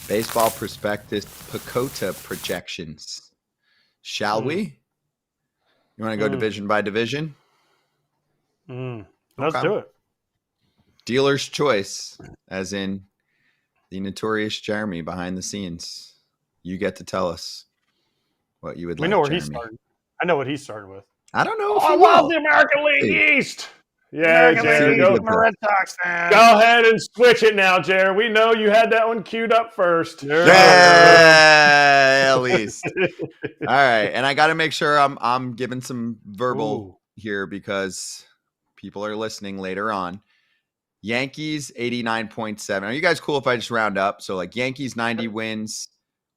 Baseball Prospectus PECOTA Projections. Shall we? You want to go division by division? Let's do it. Dealer's choice, as in the notorious Jeremy behind the scenes. You get to tell us what you would like, We know where Jeremy. he's starting. I know what he's starting with. I don't know if I love the American League East. Yeah, Jared, go. I'm a Red Sox fan. Go ahead and switch it now, Jared. We know you had that one queued up first. Yeah, at least. All right, and I got to make sure I'm giving some verbal here because people are listening later on. Yankees 89.7. Are you guys cool if I just round up? So like Yankees 90 wins,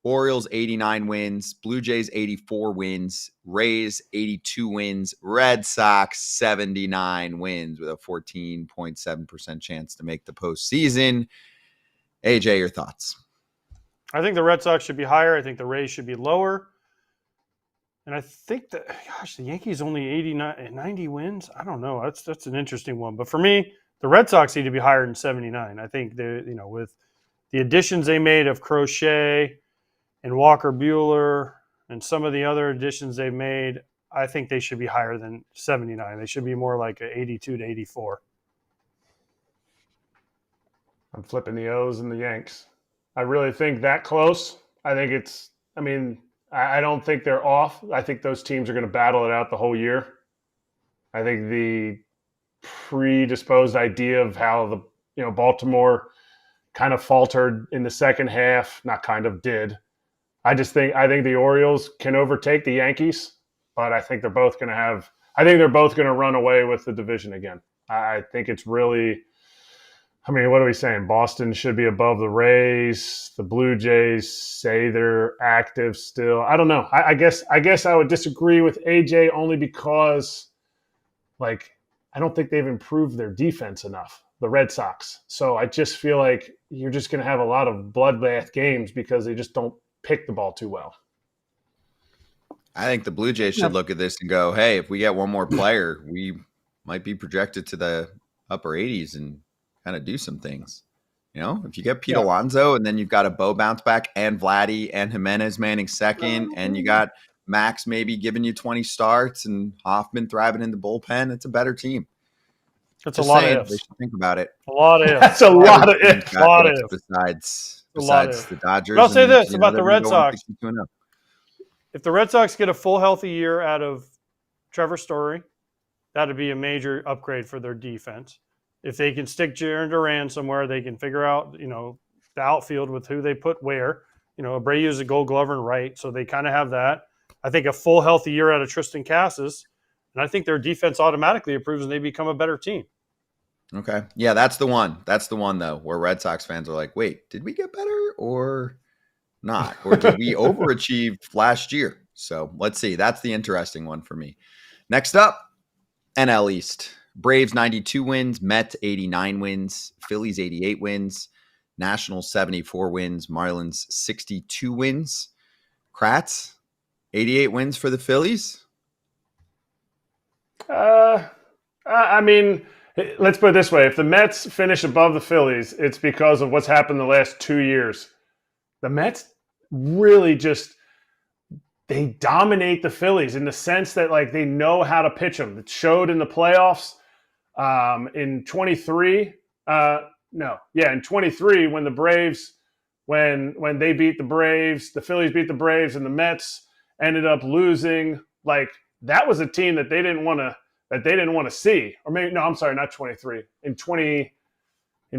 Orioles 89 wins, Blue Jays 84 wins, Rays 82 wins, Red Sox 79 wins with a 14.7% chance to make the postseason. AJ, your thoughts? I think the Red Sox should be higher. I think the Rays should be lower. And I think that, the Yankees only 90 wins. I don't know. That's an interesting one. But for me, the Red Sox need to be higher than 79. I think with the additions they made of Crochet and Walker Buehler and some of the other additions they've made, I think they should be higher than 79. They should be more like a 82 to 84. I'm flipping the O's and the Yanks. I really think that close. I don't think they're off. I think those teams are going to battle it out the whole year. I think the predisposed idea of how the Baltimore kind of faltered in the second half, not kind of did. I think the Orioles can overtake the Yankees, but I think they're both going to run away with the division again. I think it's really, what are we saying? Boston should be above the Rays. The Blue Jays say they're active still. I don't know. I guess I would disagree with AJ only because, I don't think they've improved their defense enough, the Red Sox. So I just feel like you're just going to have a lot of bloodbath games because they just don't pick the ball too well. I think the Blue Jays should look at this and go, hey, if we get one more player, we might be projected to the upper 80s and kind of do some things. If you get Pete Alonso and then you've got a Bo bounce back and Vladdy and Jimenez manning second, and you got Max maybe giving you 20 starts and Hoffman thriving in the bullpen, it's a better team. That's a lot of ifs. They should think about it. A lot of ifs. That's a lot of ifs. A lot of ifs. Besides the Dodgers. But I'll say this about the Red Sox. If the Red Sox get a full healthy year out of Trevor Story, that would be a major upgrade for their defense. If they can stick Jarren Duran somewhere, they can figure out, the outfield with who they put where. Abreu is a Gold Glover and right, so they kind of have that. I think a full healthy year out of Tristan Casas, and I think their defense automatically improves and they become a better team. Okay. Yeah, that's the one. That's the one, though, where Red Sox fans are like, wait, did we get better or not? Or did we overachieve last year? So let's see. That's the interesting one for me. Next up, NL East. Braves 92 wins, Mets 89 wins, Phillies 88 wins, Nationals 74 wins, Marlins 62 wins. Kratz, 88 wins for the Phillies? Let's put it this way. If the Mets finish above the Phillies, it's because of what's happened the last 2 years. The Mets really they dominate the Phillies in the sense that they know how to pitch them. It showed in the playoffs in 23. In 23 when the Braves, when they beat the Braves, the Phillies beat the Braves and the Mets ended up losing. That was a team that they didn't want to see. Or maybe, no, I'm sorry, not 23. In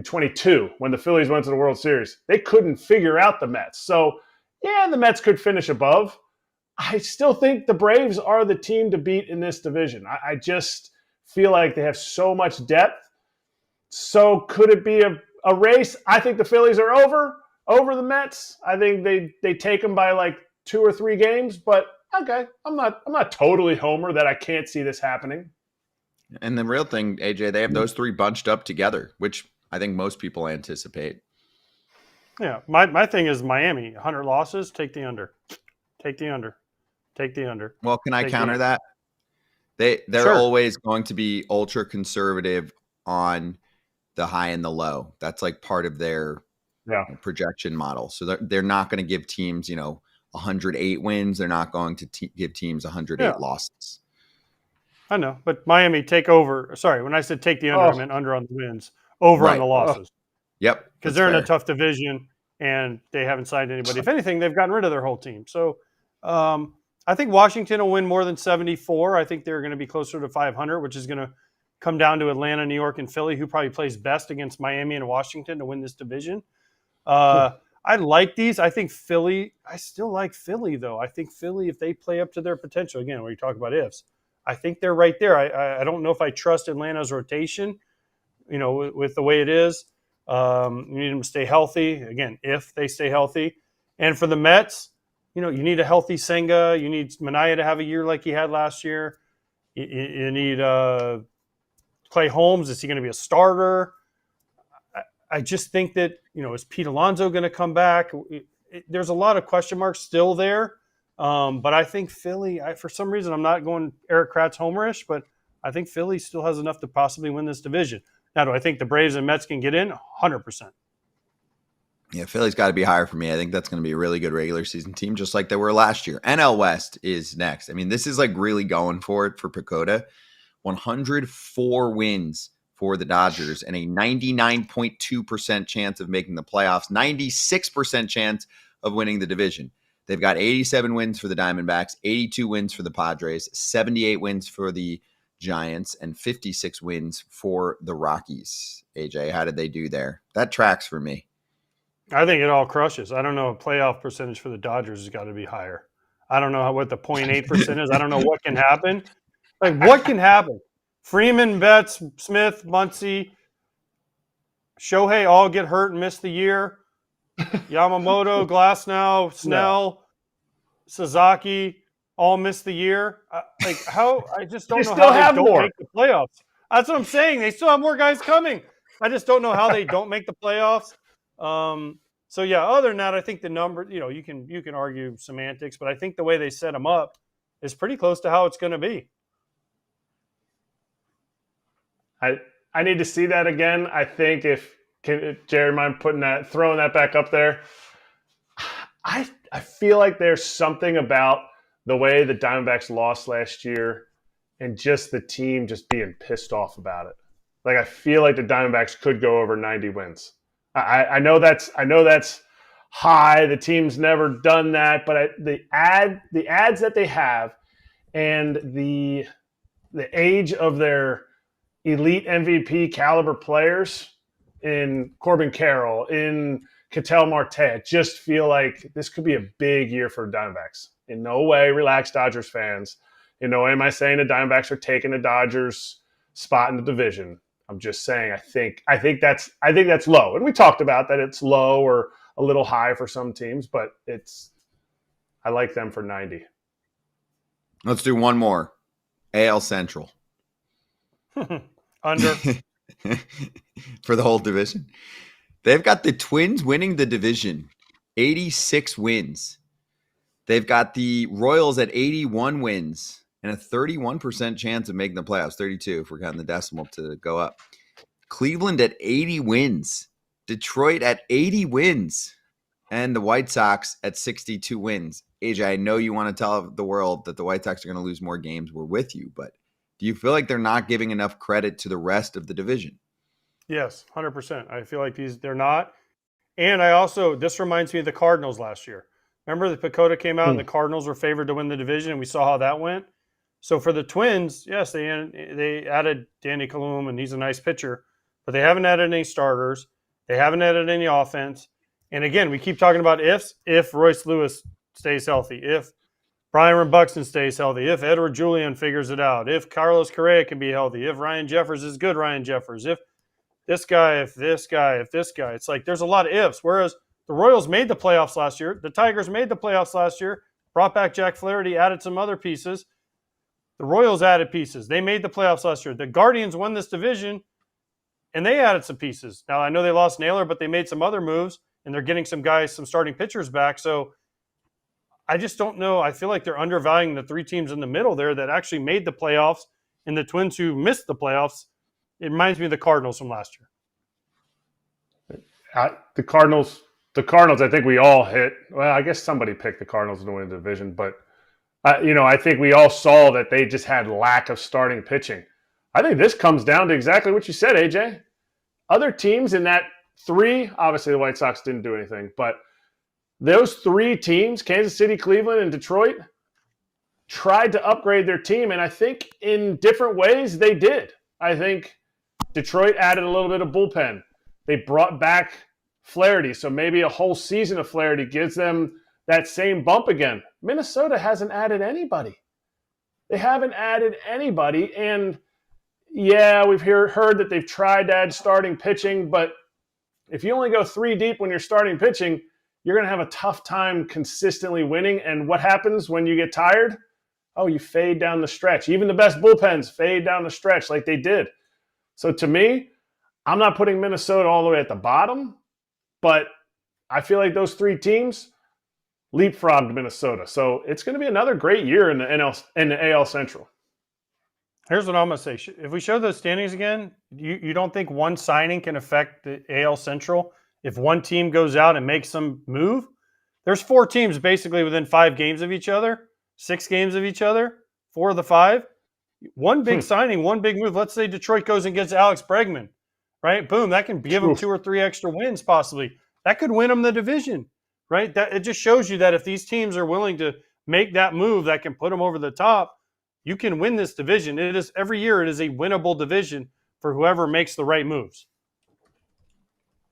22, when the Phillies went to the World Series, they couldn't figure out the Mets. So, the Mets could finish above. I still think the Braves are the team to beat in this division. I just feel like they have so much depth. So could it be a race? I think the Phillies are over the Mets. I think they take them by 2 or 3 games, but okay, I'm not totally homer that I can't see this happening. And the real thing, AJ, they have those 3 bunched up together, which I think most people anticipate. Yeah, my thing is Miami, 100 losses, take the under. Take the under. Take the under. Well, can I counter that? They're always going to be ultra conservative on the high and the low. That's part of their projection model. So they're not going to give teams, 108 wins. They're not going to give teams 108 losses. I know, but Miami take over. Sorry, when I said take the under, I meant under on the wins, over on the losses. Yep. Because they're in a tough division and they haven't signed anybody. If anything, they've gotten rid of their whole team. So I think Washington will win more than 74. I think they're going to be closer to 500, which is going to come down to Atlanta, New York, and Philly, who probably plays best against Miami and Washington to win this division. I like these. I think Philly, I still like Philly, though. I think Philly, if they play up to their potential, again, when you talk about ifs, I think they're right there. I don't know if I trust Atlanta's rotation, with the way it is. You need them to stay healthy. Again, if they stay healthy. And for the Mets, you need a healthy Senga. You need Manaea to have a year like he had last year. You need Clay Holmes. Is he going to be a starter? I just think that, is Pete Alonso going to come back? There's a lot of question marks still there. But I think Philly, for some reason, I'm not going Eric Kratz homerish, but I think Philly still has enough to possibly win this division. Now, do I think the Braves and Mets can get in? 100%. Yeah, Philly's got to be higher for me. I think that's going to be a really good regular season team, just like they were last year. NL West is next. I mean, this is like really going for it for PECOTA. 104 wins for the Dodgers and a 99.2% chance of making the playoffs, 96% chance of winning the division. They've got 87 wins for the Diamondbacks, 82 wins for the Padres, 78 wins for the Giants, and 56 wins for the Rockies. AJ, how did they do there? That tracks for me. I think it all crushes. I don't know. A playoff percentage for the Dodgers has got to be higher. I don't know what the 0.8% is. I don't know what can happen. Like, what can happen? Freeman, Betts, Smith, Muncy, Shohei all get hurt and miss the year. Yamamoto, Glasnow, Snell, Sasaki all miss the year. How? I just don't know how they don't make the playoffs. That's what I'm saying. They still have more guys coming. I just don't know how they don't make the playoffs. So yeah, other than that, I think the number, you can argue semantics, but I think the way they set them up is pretty close to how it's going to be. I need to see that again. I think if Jerry mind throwing that back up there. I feel like there's something about the way the Diamondbacks lost last year and just the team just being pissed off about it. Like, I feel like the Diamondbacks could go over 90 wins. I know that's high. The team's never done that, but the ads that they have and the age of their elite MVP caliber players in Corbin Carroll, in Ketel Marte, I just feel like this could be a big year for Diamondbacks. In no way, relax, Dodgers fans. In no way am I saying the Diamondbacks are taking the Dodgers spot in the division. I'm just saying I think that's low. And we talked about that it's low or a little high for some teams, but I like them for 90. Let's do one more. AL Central. Under. For the whole division. They've got the Twins winning the division, 86 wins. They've got the Royals at 81 wins and a 31% chance of making the playoffs, 32 if we're counting the decimal to go up. Cleveland at 80 wins. Detroit at 80 wins. And the White Sox at 62 wins. AJ, I know you want to tell the world that the White Sox are going to lose more games. We're with you, but do you feel like they're not giving enough credit to the rest of the division? Yes, 100%. I feel like they're not. And this reminds me of the Cardinals last year. Remember the PECOTA came out and the Cardinals were favored to win the division, and we saw how that went. So for the Twins, yes, they added Danny Kalum, and he's a nice pitcher, but they haven't added any starters. They haven't added any offense. And again, we keep talking about ifs. If Royce Lewis stays healthy, if Brian Buxton stays healthy, if Edward Julian figures it out, if Carlos Correa can be healthy, if Ryan Jeffers is good Ryan Jeffers, if this guy, if this guy, if this guy. It's like there's a lot of ifs. Whereas the Royals made the playoffs last year. The Tigers made the playoffs last year, brought back Jack Flaherty, added some other pieces. The Royals added pieces. They made the playoffs last year. The Guardians won this division, and they added some pieces. Now, I know they lost Naylor, but they made some other moves, and they're getting some starting pitchers back. So I just don't know. I feel like they're undervaluing the three teams in the middle there that actually made the playoffs, and the Twins who missed the playoffs. It reminds me of the Cardinals from last year. The Cardinals. The Cardinals. I think we all hit. Well, I guess somebody picked the Cardinals to win the division, but I think we all saw that they just had lack of starting pitching. I think this comes down to exactly what you said, AJ. Other teams in that three, obviously the White Sox didn't do anything, but those three teams, Kansas City, Cleveland, and Detroit, tried to upgrade their team, and I think in different ways they did. I think Detroit added a little bit of bullpen. They brought back Flaherty, so maybe a whole season of Flaherty gives them that same bump again. Minnesota hasn't added anybody. They haven't added anybody, and yeah, we've heard that they've tried to add starting pitching, but if you only go 3 deep when you're starting pitching, you're going to have a tough time consistently winning. And what happens when you get tired? Oh, you fade down the stretch. Even the best bullpens fade down the stretch like they did. So to me, I'm not putting Minnesota all the way at the bottom, but I feel like those 3 teams leapfrogged Minnesota. So it's going to be another great year in the AL Central. Here's what I'm going to say. If we show those standings again, you don't think one signing can affect the AL Central? If one team goes out and makes some move, there's 4 teams basically within 5 games of each other, 6 games of each other, 4 of the 5. One big signing, one big move. Let's say Detroit goes and gets Alex Bregman, right? Boom, that can give them 2 or 3 extra wins possibly. That could win them the division, right? That it just shows you that if these teams are willing to make that move that can put them over the top, you can win this division. It is every year. It is a winnable division for whoever makes the right moves.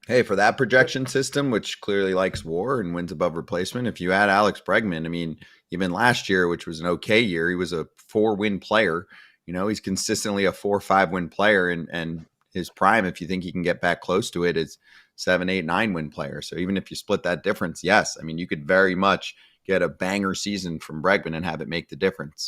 Hey, for that projection system, which clearly likes WAR and wins above replacement, if you add Alex Bregman, I mean, even last year, which was an okay year, he was a 4-win player. He's consistently a 4 or 5-win player, and his prime, if you think he can get back close to it, is 7, 8, 9-win player. So even if you split that difference, yes, I mean, you could very much get a banger season from Bregman and have it make the difference.